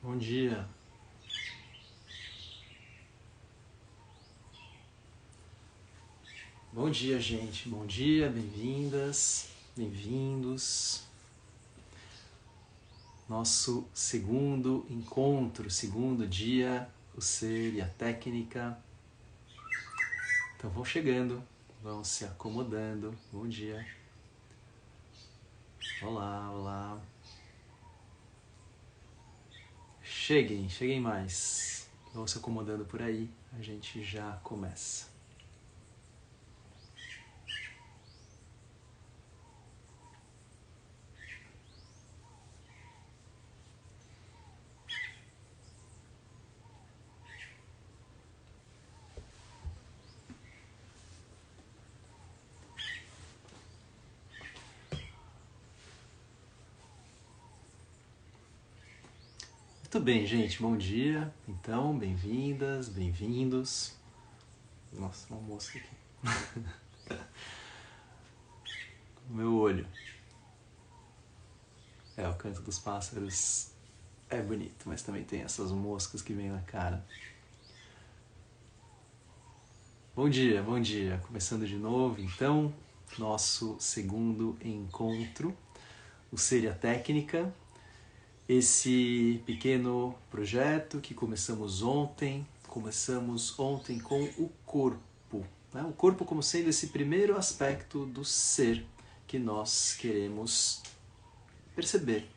Bom dia. Bom dia, gente. Bom dia, bem-vindas, bem-vindos. Nosso segundo encontro, segundo dia, o ser e a técnica. Então vão chegando, vão se acomodando. Bom dia. Olá, olá. Cheguem mais. Vão se acomodando por aí, a gente já começa. Muito bem, gente. Bom dia. Então, bem-vindas, bem-vindos. Nossa, uma mosca aqui. O meu olho. O canto dos pássaros é bonito, mas também tem essas moscas que vêm na cara. Bom dia, bom dia. Começando de novo, então, nosso segundo encontro, o Ser e a Técnica. Esse pequeno projeto que começamos ontem com o corpo. Né? O corpo como sendo esse primeiro aspecto do ser que nós queremos perceber,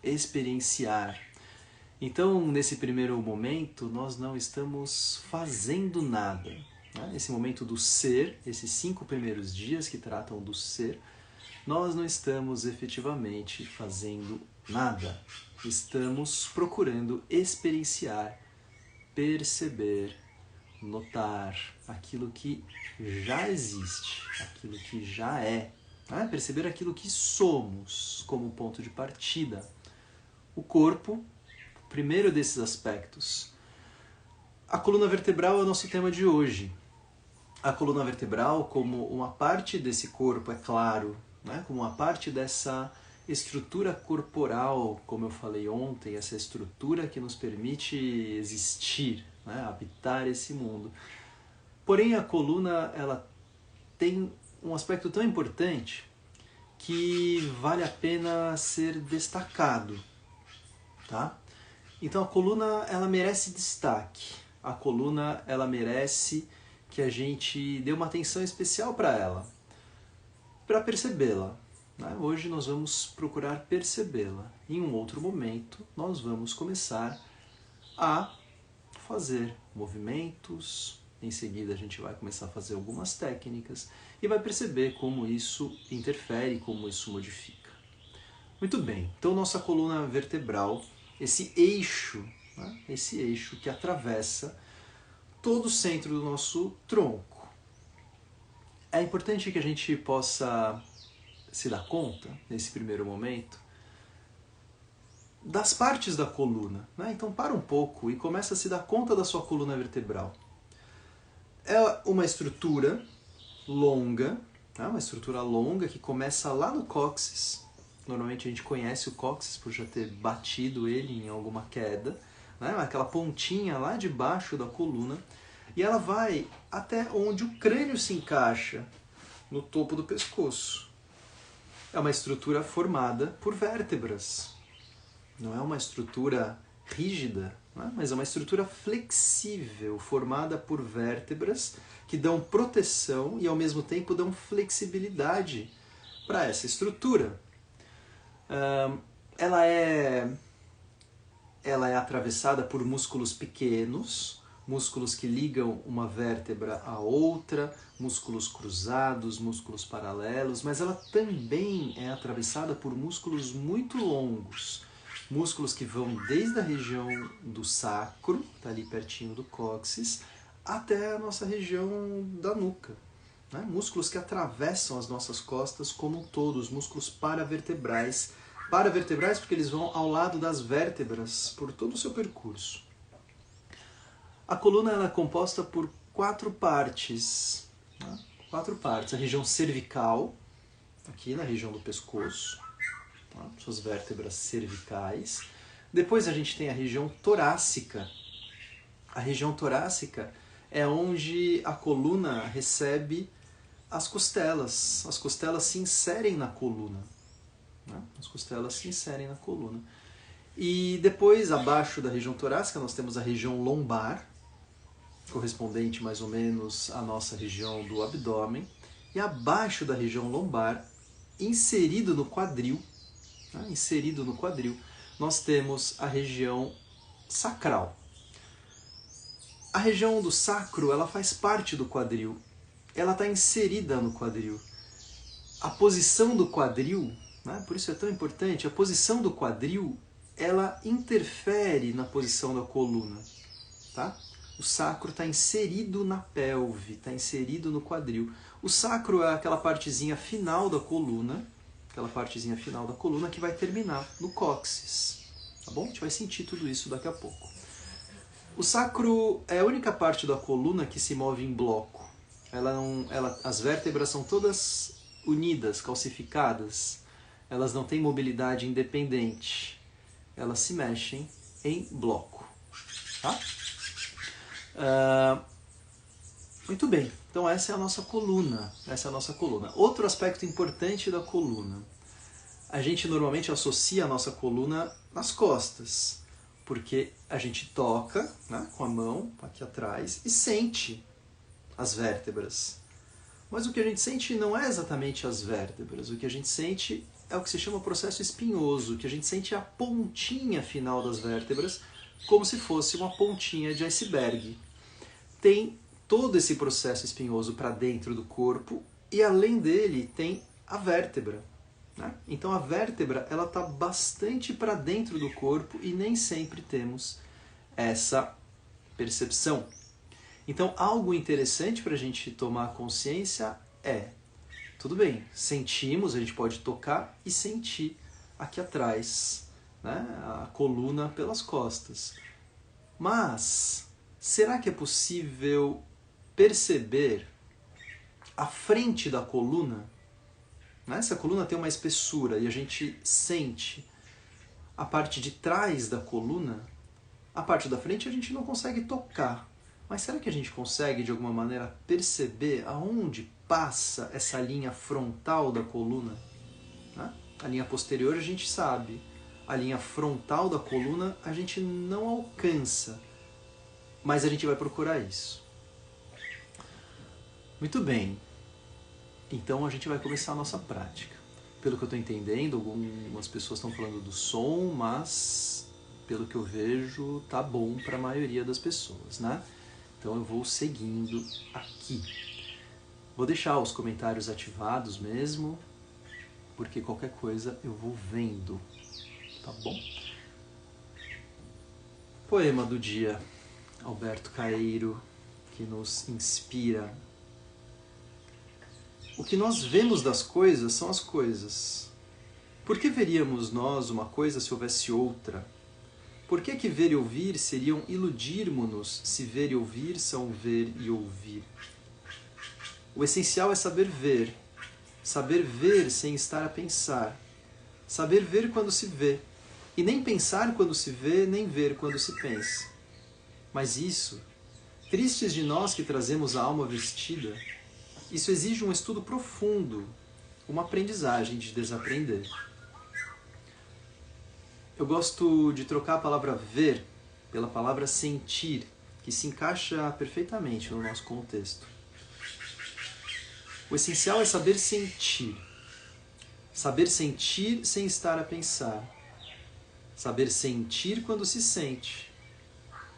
experienciar. Então, nesse primeiro momento, nós não estamos fazendo nada. Né? Esse momento do ser, esses 5 primeiros dias que tratam do ser, nós não estamos efetivamente fazendo nada. Estamos procurando experienciar, perceber, notar aquilo que já existe, aquilo que já é. Né? Perceber aquilo que somos como ponto de partida. O corpo, primeiro desses aspectos. A coluna vertebral é o nosso tema de hoje. A coluna vertebral como uma parte desse corpo, é claro, né? Como uma parte dessa estrutura corporal, como eu falei ontem, essa estrutura que nos permite existir, né? Habitar esse mundo. Porém, a coluna ela tem um aspecto tão importante que vale a pena ser destacado, tá? Então a coluna ela merece destaque. A coluna ela merece que a gente dê uma atenção especial para ela, para percebê-la. Né? Hoje nós vamos procurar percebê-la. Em um outro momento, nós vamos começar a fazer movimentos. Em seguida, a gente vai começar a fazer algumas técnicas e vai perceber como isso interfere, como isso modifica. Muito bem, então nossa coluna vertebral, esse eixo, né? Esse eixo que atravessa todo o centro do nosso tronco. É importante que a gente possa se dar conta, nesse primeiro momento, das partes da coluna. Né? Então para um pouco e começa a se dar conta da sua coluna vertebral. É uma estrutura longa, né? Uma estrutura longa que começa lá no cóccix. Normalmente a gente conhece o cóccix por já ter batido ele em alguma queda. Né? Aquela pontinha lá de baixo da coluna. E ela vai até onde o crânio se encaixa, no topo do pescoço. É uma estrutura formada por vértebras. Não é uma estrutura rígida, né? Mas é uma estrutura flexível, formada por vértebras que dão proteção e ao mesmo tempo dão flexibilidade para essa estrutura. Ela é atravessada por músculos pequenos, músculos que ligam uma vértebra à outra, músculos cruzados, músculos paralelos, mas ela também é atravessada por músculos muito longos, músculos que vão desde a região do sacro, está ali pertinho do cóccix, até a nossa região da nuca. Né? Músculos que atravessam as nossas costas como um todo, os músculos paravertebrais. Paravertebrais porque eles vão ao lado das vértebras por todo o seu percurso. A coluna ela é composta por 4 partes. Né? 4 partes. A região cervical, aqui na região do pescoço, tá? Suas vértebras cervicais. Depois a gente tem a região torácica. A região torácica é onde a coluna recebe as costelas. As costelas se inserem na coluna. Né? As costelas se inserem na coluna. E depois, abaixo da região torácica, nós temos a região lombar, correspondente mais ou menos à nossa região do abdômen. E abaixo da região lombar, inserido no quadril, nós temos a região sacral. A região do sacro, ela faz parte do quadril. Ela está inserida no quadril. A posição do quadril, né, por isso é tão importante, a posição do quadril, ela interfere na posição da coluna. Tá? O sacro está inserido na pelve, está inserido no quadril. O sacro é aquela partezinha final da coluna, que vai terminar no cóccix. Tá bom? A gente vai sentir tudo isso daqui a pouco. O sacro é a única parte da coluna que se move em bloco. As vértebras são todas unidas, calcificadas. Elas não têm mobilidade independente. Elas se mexem em bloco. Tá? Muito bem. Então essa é a nossa coluna. Outro aspecto importante da coluna. A gente normalmente associa a nossa coluna nas costas. Porque a gente toca, né, com a mão aqui atrás e sente as vértebras. Mas o que a gente sente não é exatamente as vértebras. O que a gente sente é o que se chama processo espinhoso, que a gente sente a pontinha final das vértebras, como se fosse uma pontinha de iceberg. Tem todo esse processo espinhoso para dentro do corpo e além dele tem a vértebra. Né? Então a vértebra ela está bastante para dentro do corpo e nem sempre temos essa percepção. Então algo interessante para a gente tomar consciência é, tudo bem, sentimos, a gente pode tocar e sentir aqui atrás, né, a coluna pelas costas. Mas será que é possível perceber a frente da coluna? Essa coluna tem uma espessura e a gente sente a parte de trás da coluna. A parte da frente a gente não consegue tocar. Mas será que a gente consegue, de alguma maneira, perceber aonde passa essa linha frontal da coluna? A linha posterior a gente sabe. A linha frontal da coluna a gente não alcança. Mas a gente vai procurar isso. Muito bem. Então a gente vai começar a nossa prática. Pelo que eu estou entendendo, algumas pessoas estão falando do som, mas pelo que eu vejo, tá bom para a maioria das pessoas, né? Então eu vou seguindo aqui. Vou deixar os comentários ativados mesmo, porque qualquer coisa eu vou vendo, tá bom? Poema do dia, Alberto Caeiro, que nos inspira. O que nós vemos das coisas são as coisas. Por que veríamos nós uma coisa se houvesse outra? Por que ver e ouvir seriam iludirmos-nos se ver e ouvir são ver e ouvir? O essencial é saber ver sem estar a pensar, saber ver quando se vê, e nem pensar quando se vê, nem ver quando se pensa. Mas isso, tristes de nós que trazemos a alma vestida, isso exige um estudo profundo, uma aprendizagem de desaprender. Eu gosto de trocar a palavra ver pela palavra sentir, que se encaixa perfeitamente no nosso contexto. O essencial é saber sentir. Saber sentir sem estar a pensar. Saber sentir quando se sente.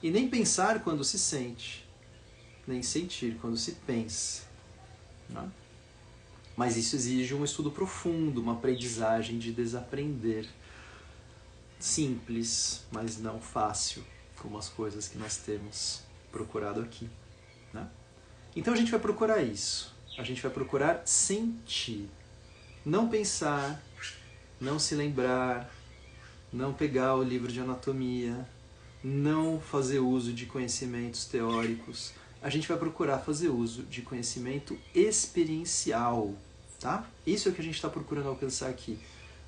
E nem pensar quando se sente. Nem sentir quando se pensa. Não? Mas isso exige um estudo profundo, uma aprendizagem de desaprender. Simples, mas não fácil, como as coisas que nós temos procurado aqui. Né? Então a gente vai procurar isso. A gente vai procurar sentir. Não pensar, não se lembrar, não pegar o livro de anatomia, não fazer uso de conhecimentos teóricos. A gente vai procurar fazer uso de conhecimento experiencial, tá? Isso é o que a gente está procurando alcançar aqui.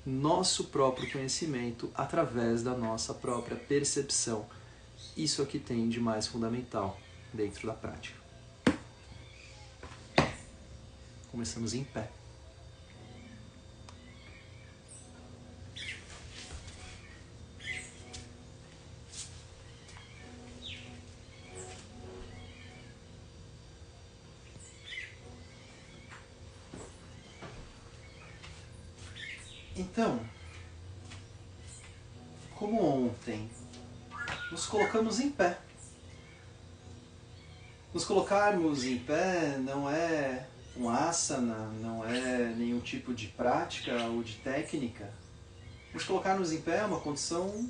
nosso próprio conhecimento através da nossa própria percepção. Isso aqui tem de mais fundamental dentro da prática. Começamos em pé. Então, como ontem, nos colocamos em pé. Nos colocarmos em pé não é um asana, não é nenhum tipo de prática ou de técnica. Nos colocarmos em pé é uma condição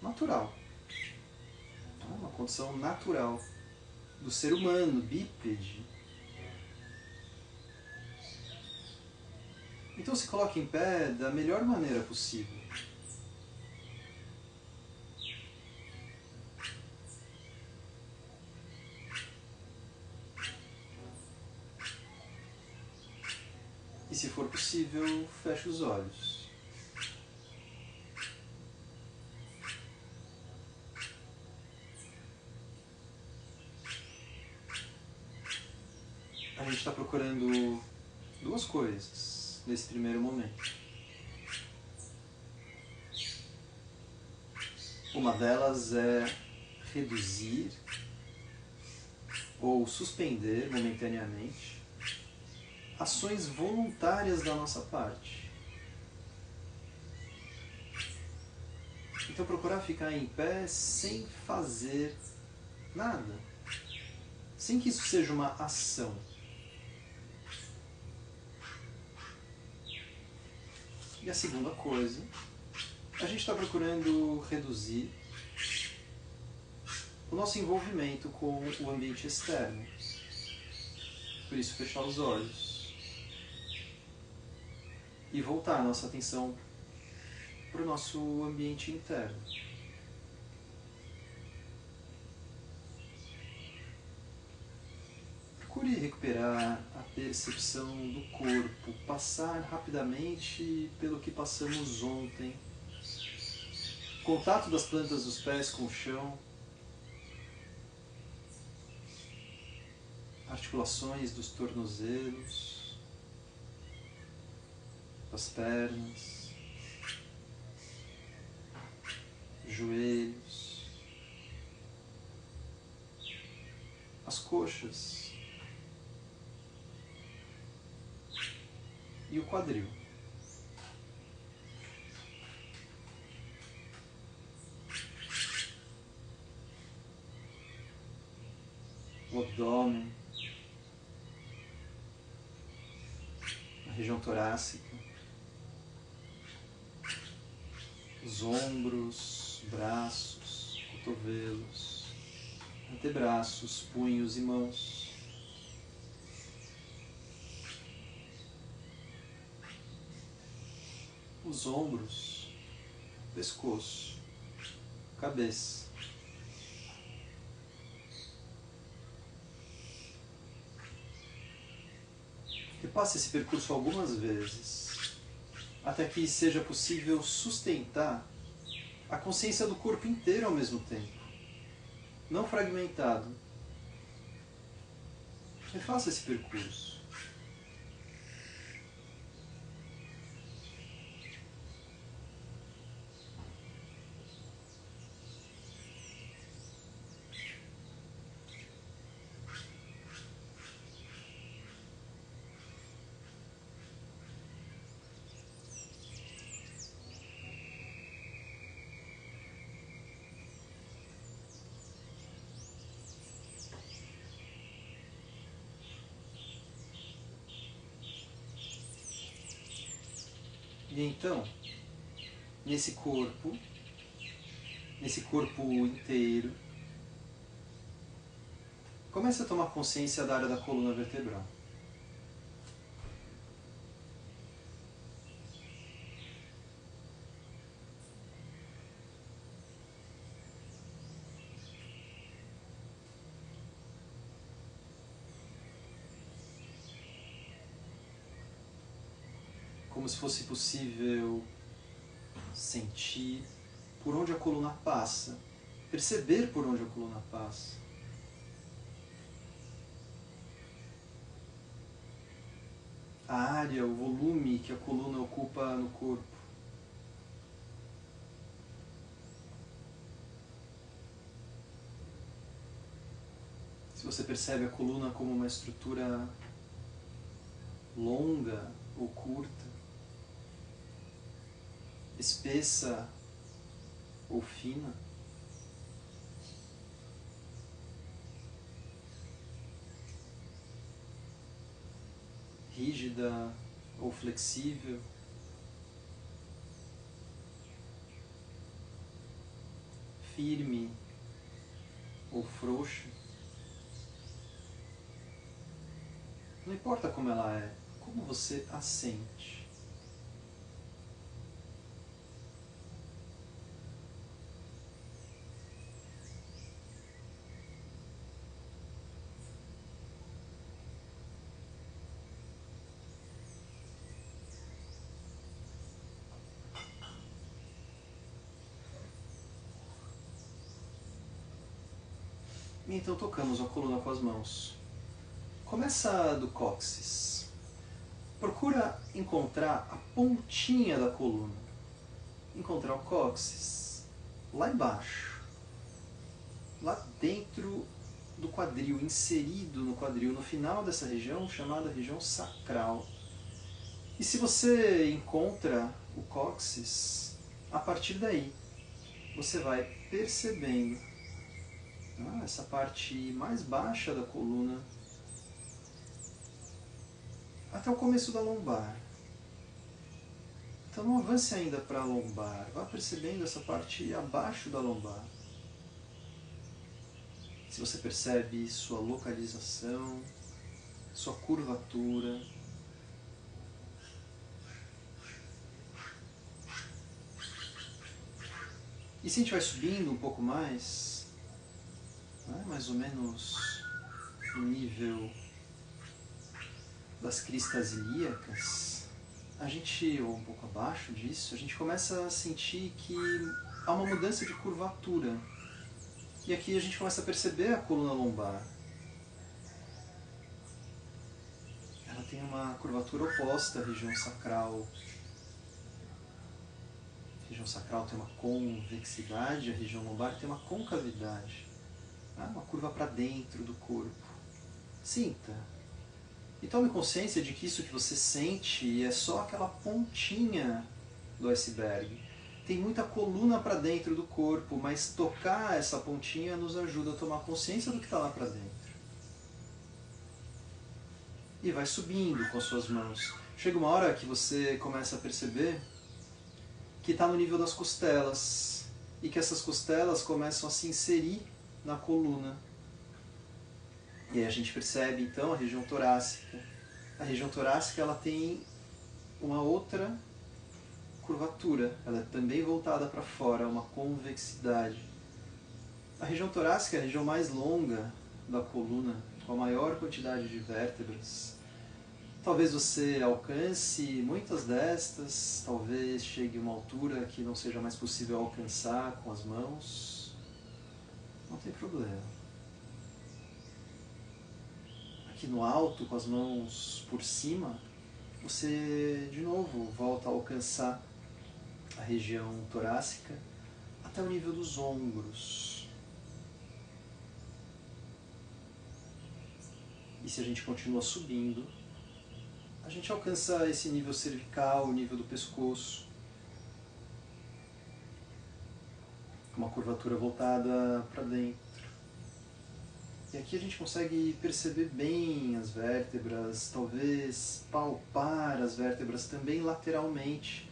natural. É uma condição natural do ser humano, bípede. Então se coloque em pé da melhor maneira possível. E se for possível, feche os olhos. A gente está procurando duas coisas nesse primeiro momento. Uma delas é reduzir ou suspender momentaneamente ações voluntárias da nossa parte. Então procurar ficar em pé sem fazer nada, sem que isso seja uma ação. E a segunda coisa, a gente está procurando reduzir o nosso envolvimento com o ambiente externo. Por isso, fechar os olhos e voltar a nossa atenção para o nosso ambiente interno. Procure recuperar a percepção do corpo, passar rapidamente pelo que passamos ontem. Contato das plantas dos pés com o chão. Articulações dos tornozelos, das pernas, joelhos, as coxas e o quadril. O abdômen, a região torácica, os ombros, braços, cotovelos, antebraços, punhos e mãos. Os ombros, pescoço, cabeça. Repasse esse percurso algumas vezes, até que seja possível sustentar a consciência do corpo inteiro ao mesmo tempo, não fragmentado. Refaça esse percurso. E então, nesse corpo inteiro, comece a tomar consciência da área da coluna vertebral. Como se fosse possível sentir por onde a coluna passa, perceber por onde a coluna passa. A área, o volume que a coluna ocupa no corpo. Se você percebe a coluna como uma estrutura longa ou curta, espessa ou fina, rígida ou flexível, firme ou frouxa, não importa como ela é, como você a sente. E então tocamos a coluna com as mãos. Começa do cóccix. Procura encontrar a pontinha da coluna. Encontrar o cóccix lá embaixo. Lá dentro do quadril, inserido no quadril, no final dessa região, chamada região sacral. E se você encontra o cóccix, a partir daí você vai percebendo essa parte mais baixa da coluna até o começo da lombar. Então não avance ainda para a lombar, vá percebendo essa parte abaixo da lombar. Se você percebe sua localização, sua curvatura, e se a gente vai subindo um pouco mais, mais ou menos no nível das cristas ilíacas, a gente, ou um pouco abaixo disso, a gente começa a sentir que há uma mudança de curvatura. E aqui a gente começa a perceber a coluna lombar. Ela tem uma curvatura oposta à região sacral. A região sacral tem uma convexidade, a região lombar tem uma concavidade. Uma curva para dentro do corpo. Sinta. E tome consciência de que isso que você sente é só aquela pontinha do iceberg. Tem muita coluna para dentro do corpo, mas tocar essa pontinha nos ajuda a tomar consciência do que está lá para dentro. E vai subindo com as suas mãos. Chega uma hora que você começa a perceber que está no nível das costelas e que essas costelas começam a se inserir na coluna. E aí a gente percebe então a região torácica. A região torácica ela tem uma outra curvatura, ela é também voltada para fora, uma convexidade. A região torácica é a região mais longa da coluna, com a maior quantidade de vértebras. Talvez você alcance muitas destas, talvez chegue a uma altura que não seja mais possível alcançar com as mãos. Não tem problema. Aqui no alto, com as mãos por cima, você de novo volta a alcançar a região torácica até o nível dos ombros. E se a gente continua subindo, a gente alcança esse nível cervical, o nível do pescoço, com uma curvatura voltada para dentro. E aqui a gente consegue perceber bem as vértebras, talvez palpar as vértebras também lateralmente.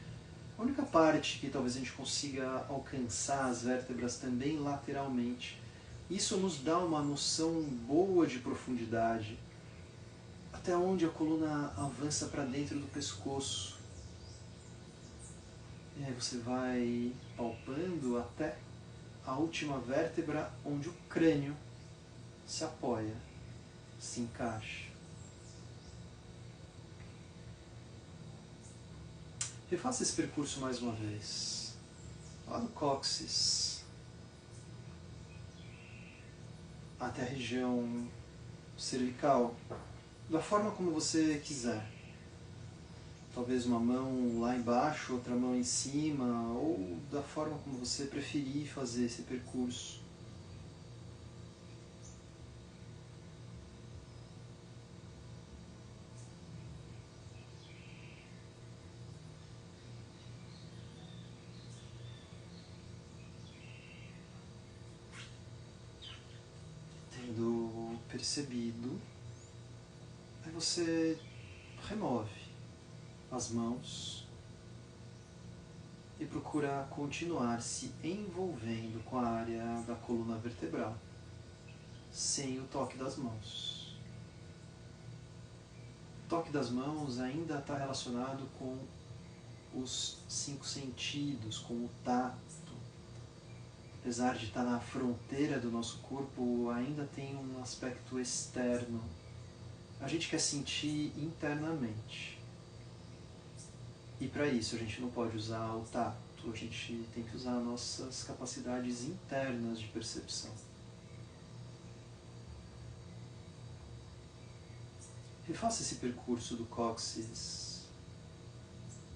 A única parte que talvez a gente consiga alcançar as vértebras também lateralmente. Isso nos dá uma noção boa de profundidade, até onde a coluna avança para dentro do pescoço. E aí você vai palpando até a última vértebra onde o crânio se apoia, se encaixa. Refaça esse percurso mais uma vez. lá do cóccix até a região cervical, da forma como você quiser. Talvez uma mão lá embaixo, outra mão em cima, ou da forma como você preferir fazer esse percurso. Tendo percebido, aí você remove as mãos e procura continuar se envolvendo com a área da coluna vertebral, sem o toque das mãos. O toque das mãos ainda está relacionado com os 5 sentidos, com o tato. Apesar de estar na fronteira do nosso corpo, ainda tem um aspecto externo. A gente quer sentir internamente. E para isso a gente não pode usar o tato, a gente tem que usar nossas capacidades internas de percepção. Refaça esse percurso do cóccix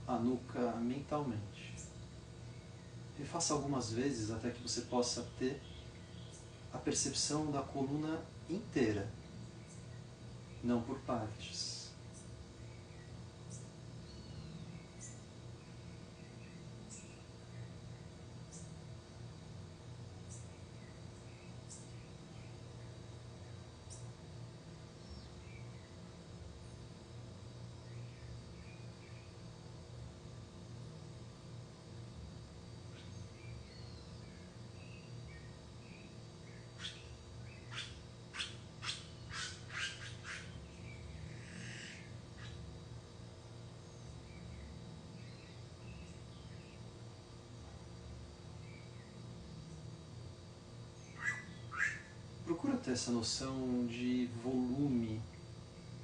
à nuca mentalmente. Refaça algumas vezes até que você possa ter a percepção da coluna inteira, não por partes. Procura ter essa noção de volume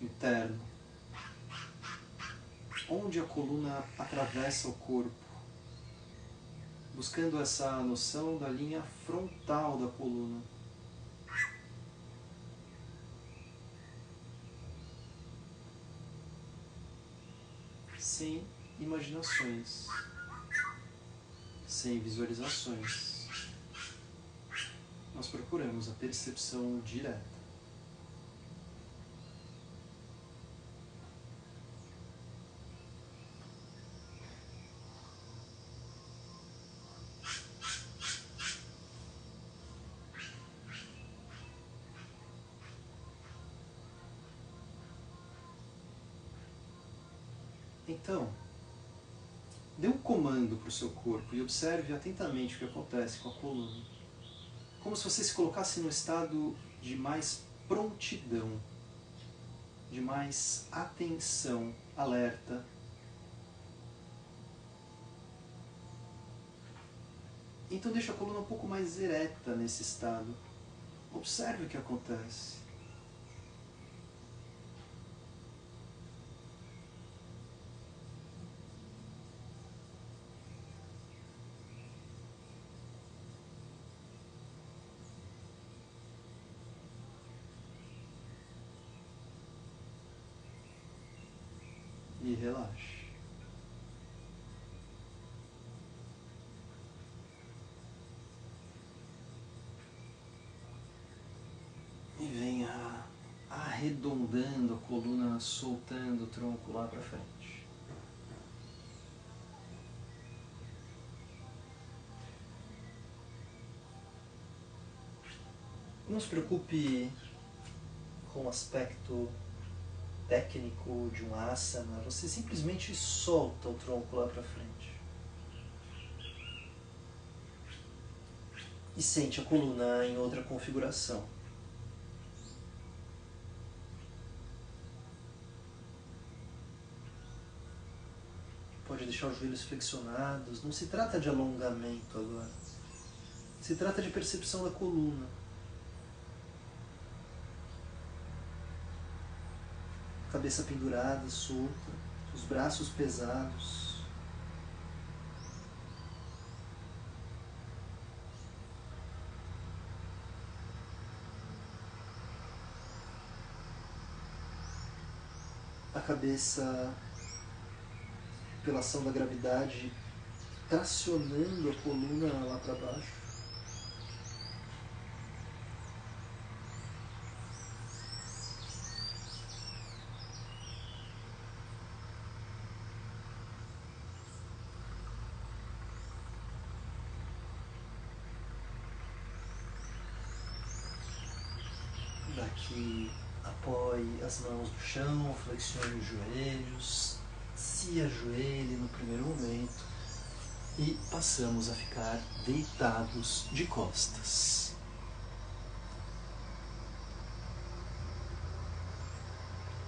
interno, onde a coluna atravessa o corpo, buscando essa noção da linha frontal da coluna. Sem imaginações, sem visualizações. Nós procuramos a percepção direta. Então, dê um comando para o seu corpo e observe atentamente o que acontece com a coluna. Como se você se colocasse num estado de mais prontidão, de mais atenção, alerta. Então deixa a coluna um pouco mais ereta nesse estado. Observe o que acontece. E relaxe. E venha arredondando a coluna, soltando o tronco lá para frente. Não se preocupe com o aspecto técnico de um asana, você simplesmente solta o tronco lá para frente. E sente a coluna em outra configuração. Pode deixar os joelhos flexionados, não se trata de alongamento agora. Se trata de percepção da coluna. Cabeça pendurada, solta, os braços pesados. cabeça, pela ação da gravidade, tracionando a coluna lá para baixo. Daqui, apoie as mãos no chão, flexione os joelhos, se ajoelhe no primeiro momento e passamos a ficar deitados de costas.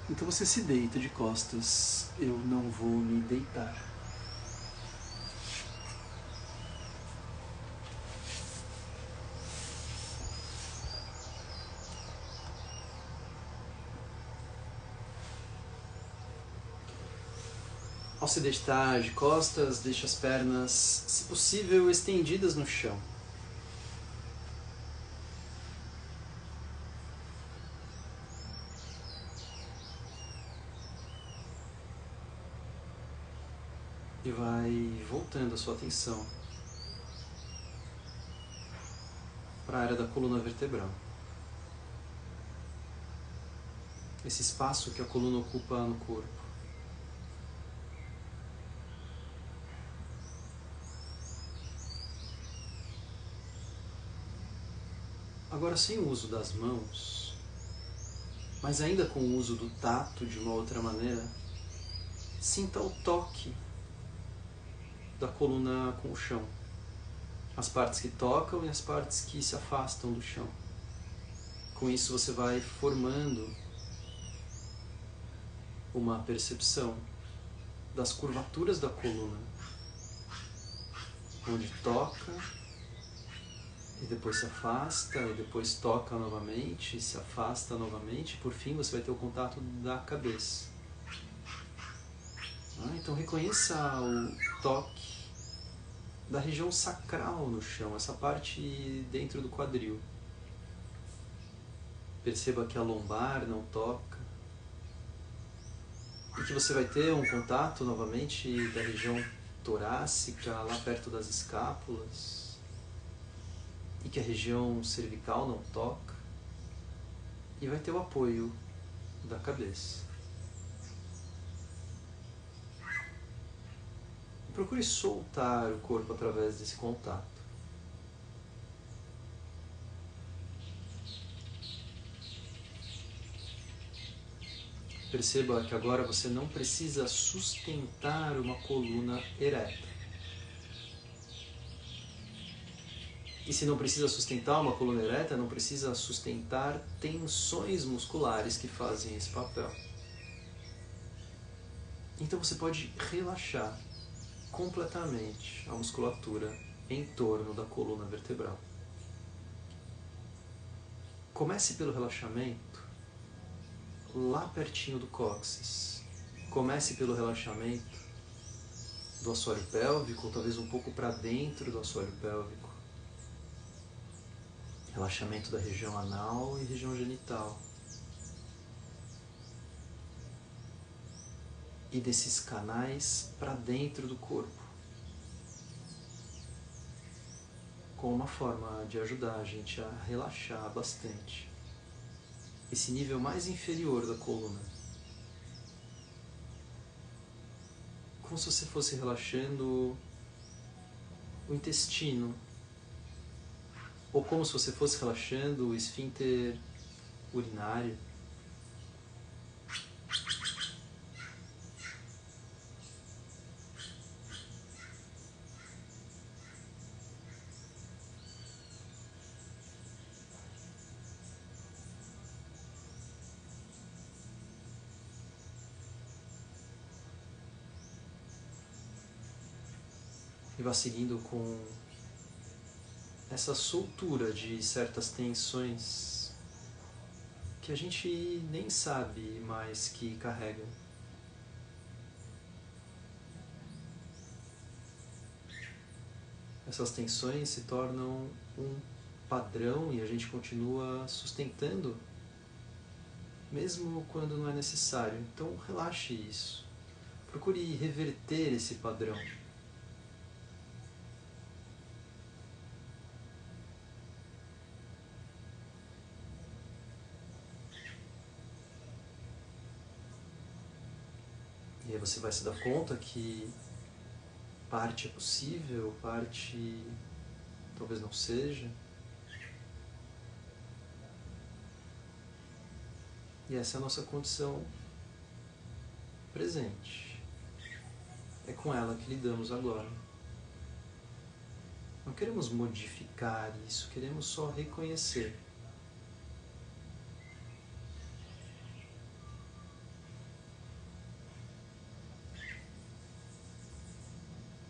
Então você se deita de costas, eu não vou me deitar. Ao se deitar de costas, deixe as pernas, se possível, estendidas no chão. E vai voltando a sua atenção para a área da coluna vertebral. Esse espaço que a coluna ocupa no corpo. Agora, sem o uso das mãos, mas ainda com o uso do tato de uma outra maneira, sinta o toque da coluna com o chão. As partes que tocam e as partes que se afastam do chão. Com isso você vai formando uma percepção das curvaturas da coluna, onde toca e depois se afasta, e depois toca novamente, e se afasta novamente, e por fim você vai ter o contato da cabeça. Então reconheça o toque da região sacral no chão, essa parte dentro do quadril. Perceba que a lombar não toca, e que você vai ter um contato novamente da região torácica, lá perto das escápulas, e que a região cervical não toca, e vai ter o apoio da cabeça. Procure soltar o corpo através desse contato. Perceba que agora você não precisa sustentar uma coluna ereta. E se não precisa sustentar uma coluna ereta, não precisa sustentar tensões musculares que fazem esse papel. Então você pode relaxar completamente a musculatura em torno da coluna vertebral. Comece pelo relaxamento lá pertinho do cóccix. Comece pelo relaxamento do assoalho pélvico, ou talvez um pouco para dentro do assoalho pélvico. Relaxamento da região anal e região genital. E desses canais para dentro do corpo. Com uma forma de ajudar a gente a relaxar bastante esse nível mais inferior da coluna. Como se você fosse relaxando o intestino, ou como se você fosse relaxando o esfíncter urinário. E vá seguindo com essa soltura de certas tensões que a gente nem sabe mais que carrega. Essas tensões se tornam um padrão e a gente continua sustentando mesmo quando não é necessário. Então relaxe isso. Procure reverter esse padrão. E aí você vai se dar conta que parte é possível, parte talvez não seja. E essa é a nossa condição presente. É com ela que lidamos agora. Não queremos modificar isso, queremos só reconhecer.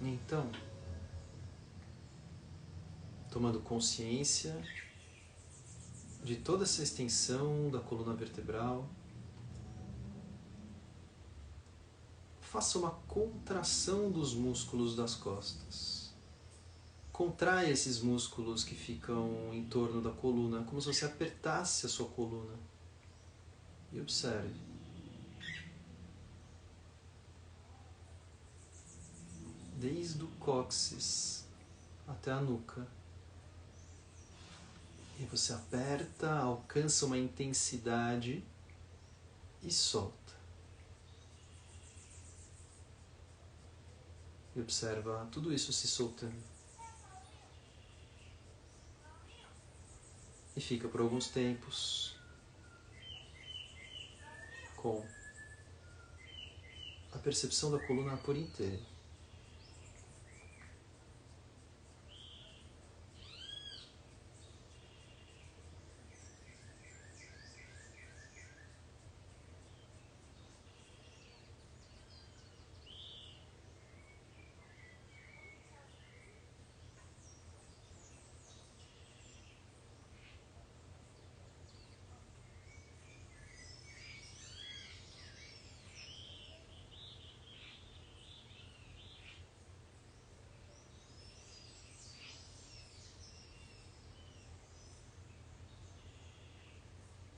Então, tomando consciência de toda essa extensão da coluna vertebral, faça uma contração dos músculos das costas. Contraia esses músculos que ficam em torno da coluna, como se você apertasse a sua coluna. E observe. Desde o cóccix até a nuca. E você aperta, alcança uma intensidade e solta. E observa tudo isso se soltando. E fica por alguns tempos com a percepção da coluna por inteiro.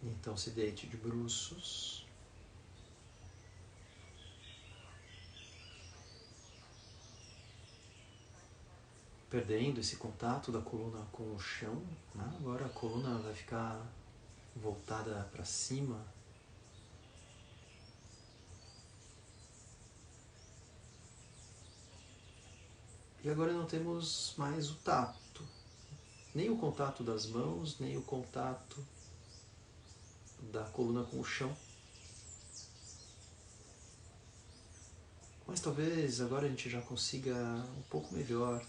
Então se deite de bruços. Perdendo esse contato da coluna com o chão, né? Agora a coluna vai ficar voltada para cima. E agora não temos mais o tato, nem o contato das mãos, nem o contato da coluna com o chão. Mas talvez agora a gente já consiga um pouco melhor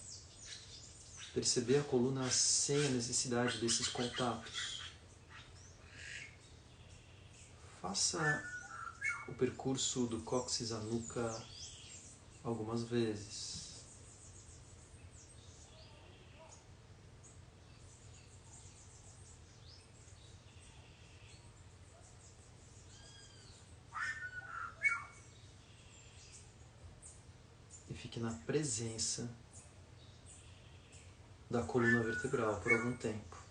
perceber a coluna sem a necessidade desses contatos. Faça o percurso do cóccix à nuca algumas vezes. E fique na presença da coluna vertebral por algum tempo.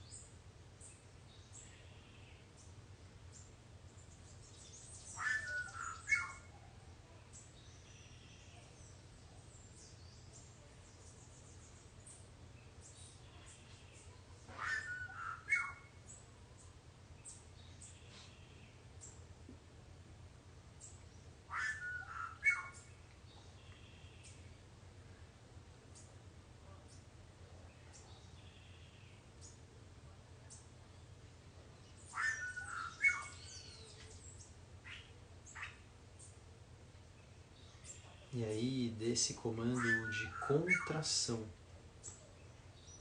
E aí, desse comando de contração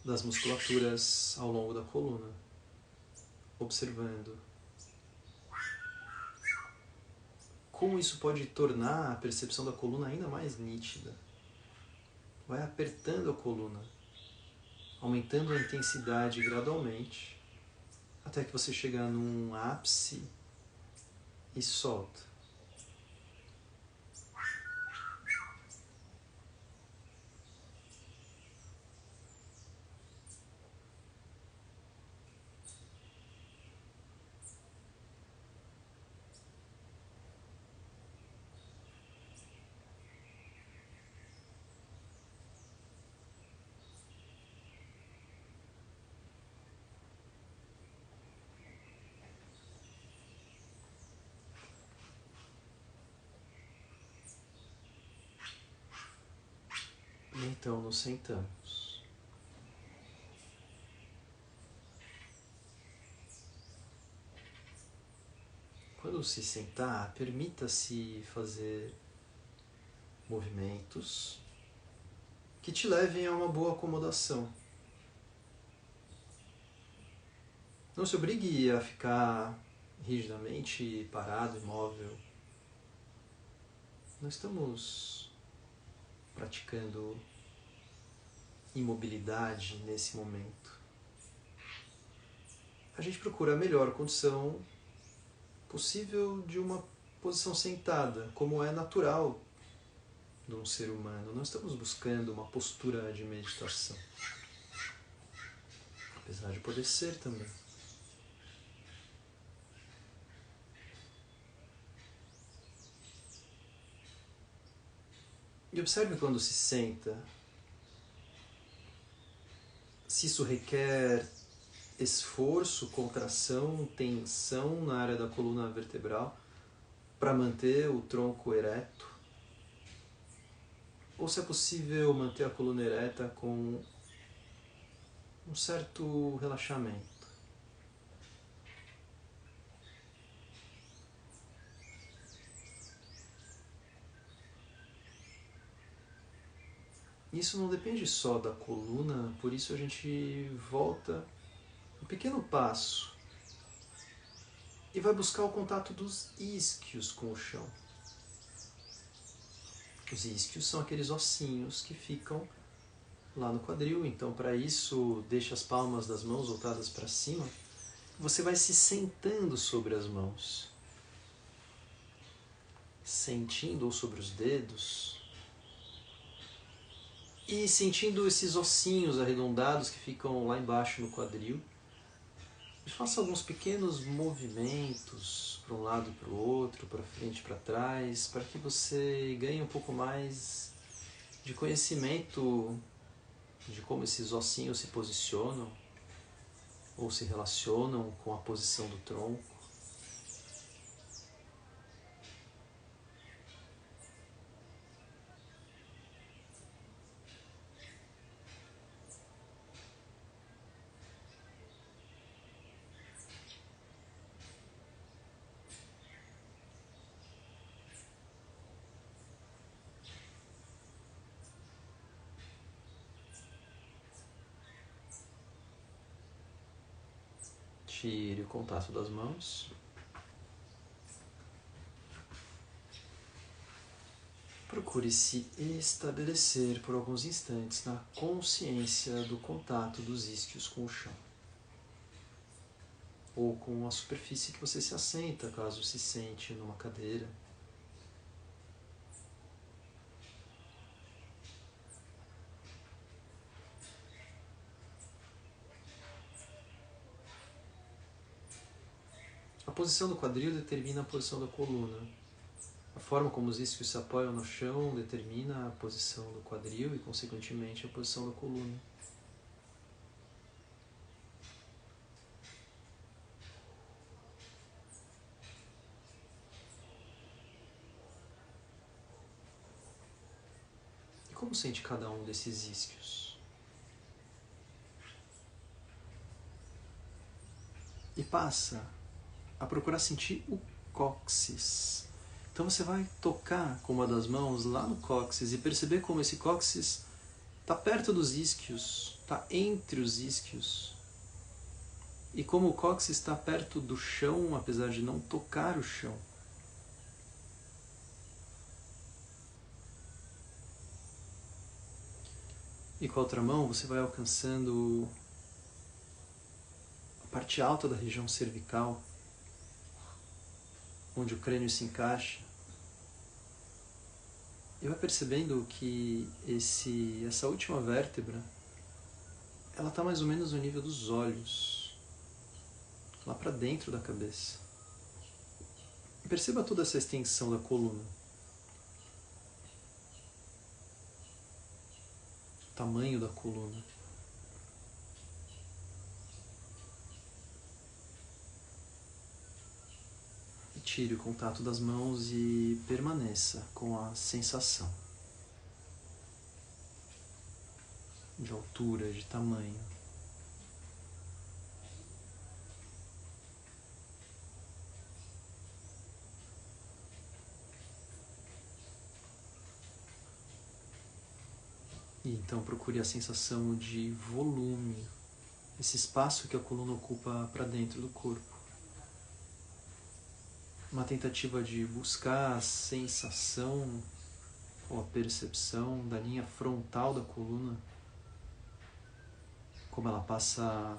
das musculaturas ao longo da coluna, observando como isso pode tornar a percepção da coluna ainda mais nítida. Vai apertando a coluna, aumentando a intensidade gradualmente, até que você chegar num ápice e solta. Então nos sentamos. Quando se sentar, permita-se fazer movimentos que te levem a uma boa acomodação. Não se obrigue a ficar rigidamente parado, imóvel. Não estamos praticando imobilidade nesse momento. A gente procura a melhor condição possível de uma posição sentada, como é natural de um ser humano. Não estamos buscando uma postura de meditação, apesar de poder ser também. E observe quando se senta, se isso requer esforço, contração, tensão na área da coluna vertebral para manter o tronco ereto, ou se é possível manter a coluna ereta com um certo relaxamento. Isso não depende só da coluna, por isso a gente volta um pequeno passo e vai buscar o contato dos isquios com o chão. Os isquios são aqueles ossinhos que ficam lá no quadril, então para isso deixe as palmas das mãos voltadas para cima. Você vai se sentando sobre as mãos, sentindo ou sobre os dedos e sentindo esses ossinhos arredondados que ficam lá embaixo no quadril. E faça alguns pequenos movimentos para um lado e para o outro, para frente e para trás, para que você ganhe um pouco mais de conhecimento de como esses ossinhos se posicionam ou se relacionam com a posição do tronco. Tire o contato das mãos. Procure se estabelecer por alguns instantes na consciência do contato dos isquios com o chão. Ou com a superfície que você se assenta, caso se sente numa cadeira. A posição do quadril determina a posição da coluna. A forma como os isquios se apoiam no chão determina a posição do quadril e, consequentemente, a posição da coluna. E como sente cada um desses isquios? E passa a procurar sentir o cóccix. Então você vai tocar com uma das mãos lá no cóccix e perceber como esse cóccix está perto dos isquios, está entre os isquios. E como o cóccix está perto do chão, apesar de não tocar o chão. E com a outra mão você vai alcançando a parte alta da região cervical, onde o crânio se encaixa. E vai percebendo que essa última vértebra, ela está mais ou menos no nível dos olhos, lá para dentro da cabeça. E perceba toda essa extensão da coluna. O tamanho da coluna. E tire o contato das mãos e permaneça com a sensação. de altura, de tamanho. E então procure a sensação de volume, esse espaço que a coluna ocupa para dentro do corpo. Uma tentativa de buscar a sensação ou a percepção da linha frontal da coluna, como ela passa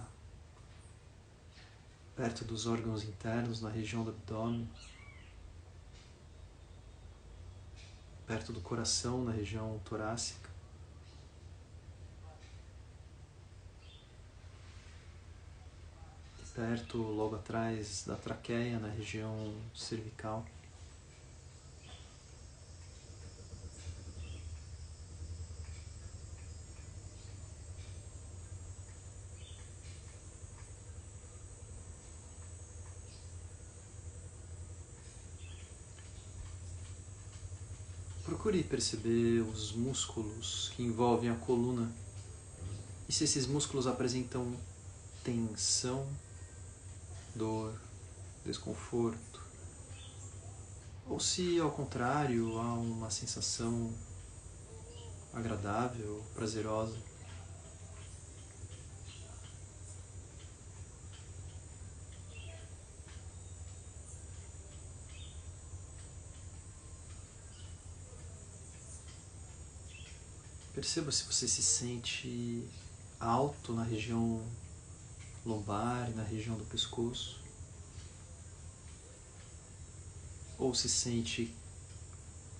perto dos órgãos internos, na região do abdômen, perto do coração, na região torácica. Perto, logo atrás da traqueia, na região cervical. Procure perceber os músculos que envolvem a coluna e se esses músculos apresentam tensão, dor, desconforto, ou se ao contrário há uma sensação agradável, prazerosa. Perceba se você se sente alto na região lombar, na região do pescoço, ou se sente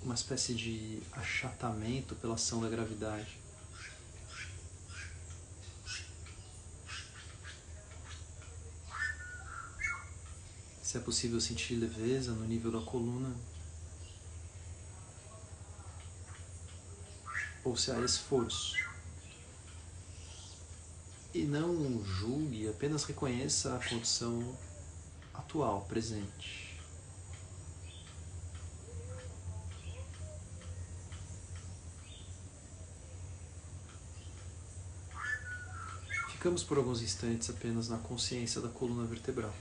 uma espécie de achatamento pela ação da gravidade. Se é possível sentir leveza no nível da coluna, ou se há esforço. E não julgue, apenas reconheça a condição atual, presente. Ficamos por alguns instantes apenas na consciência da coluna vertebral.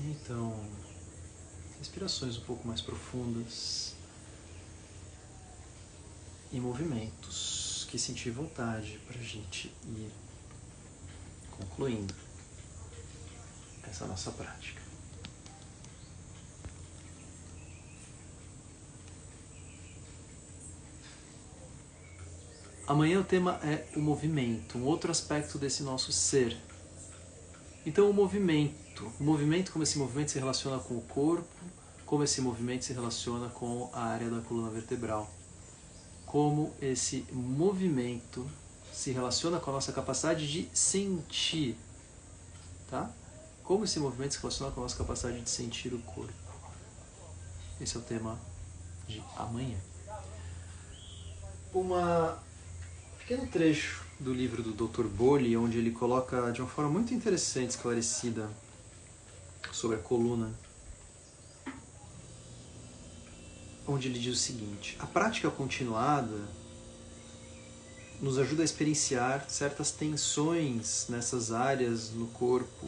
Então, respirações um pouco mais profundas e movimentos que sentir vontade para a gente ir concluindo essa nossa prática. Amanhã o tema é o movimento, um outro aspecto desse nosso ser. Então o movimento, como esse movimento se relaciona com o corpo, como esse movimento se relaciona com a área da coluna vertebral, como esse movimento se relaciona com a nossa capacidade de sentir, tá? Como esse movimento se relaciona com a nossa capacidade de sentir o corpo. Esse é o tema de amanhã. Um pequeno trecho do livro do Dr. Bowley, onde ele coloca de uma forma muito interessante, esclarecida, sobre a coluna, onde ele diz o seguinte: a prática continuada nos ajuda a experienciar certas tensões nessas áreas no corpo,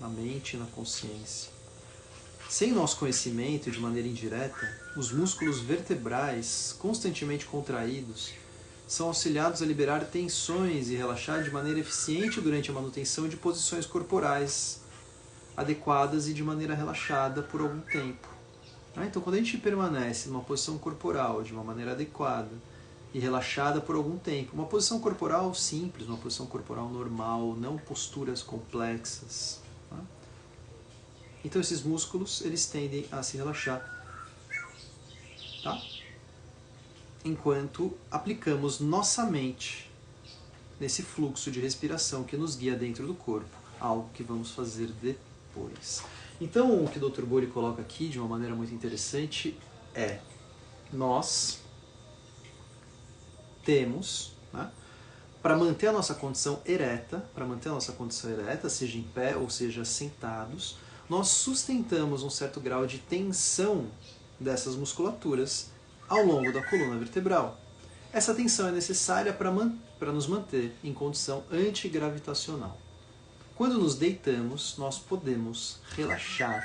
na mente e na consciência. Sem nosso conhecimento, de maneira indireta, os músculos vertebrais constantemente contraídos são auxiliados a liberar tensões e relaxar de maneira eficiente durante a manutenção de posições corporais adequadas e de maneira relaxada por algum tempo. Então, quando a gente permanece numa posição corporal de uma maneira adequada e relaxada por algum tempo, uma posição corporal simples, uma posição corporal normal, não posturas complexas, então esses músculos eles tendem a se relaxar, tá? Enquanto aplicamos nossa mente nesse fluxo de respiração que nos guia dentro do corpo, algo que vamos fazer depois. Então, o que o Dr. Bori coloca aqui de uma maneira muito interessante é: nós temos, para manter a nossa condição ereta, seja em pé ou seja sentados, nós sustentamos um certo grau de tensão dessas musculaturas ao longo da coluna vertebral. Essa tensão é necessária para nos manter em condição antigravitacional. Quando nos deitamos, nós podemos relaxar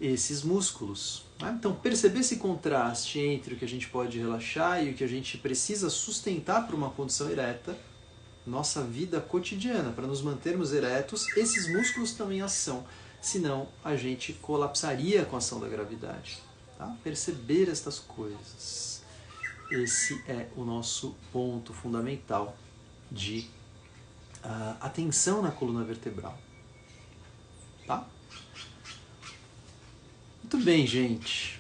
esses músculos. Então, perceber esse contraste entre o que a gente pode relaxar e o que a gente precisa sustentar para uma condição ereta, nossa vida cotidiana, para nos mantermos eretos, esses músculos também em ação, senão a gente colapsaria com a ação da gravidade. Tá? Perceber estas coisas. Esse é o nosso ponto fundamental de atenção na coluna vertebral. Tá? Muito bem, gente.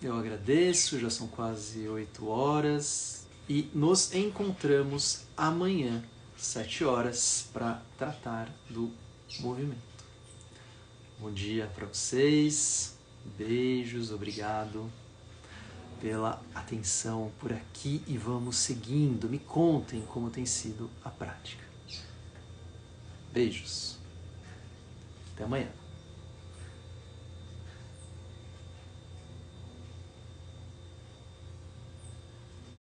Eu agradeço, já são quase 8 horas e nos encontramos amanhã, 7 horas, para tratar do movimento. Bom dia para vocês, beijos, obrigado pela atenção por aqui e vamos seguindo. Me contem como tem sido a prática. Beijos. Até amanhã.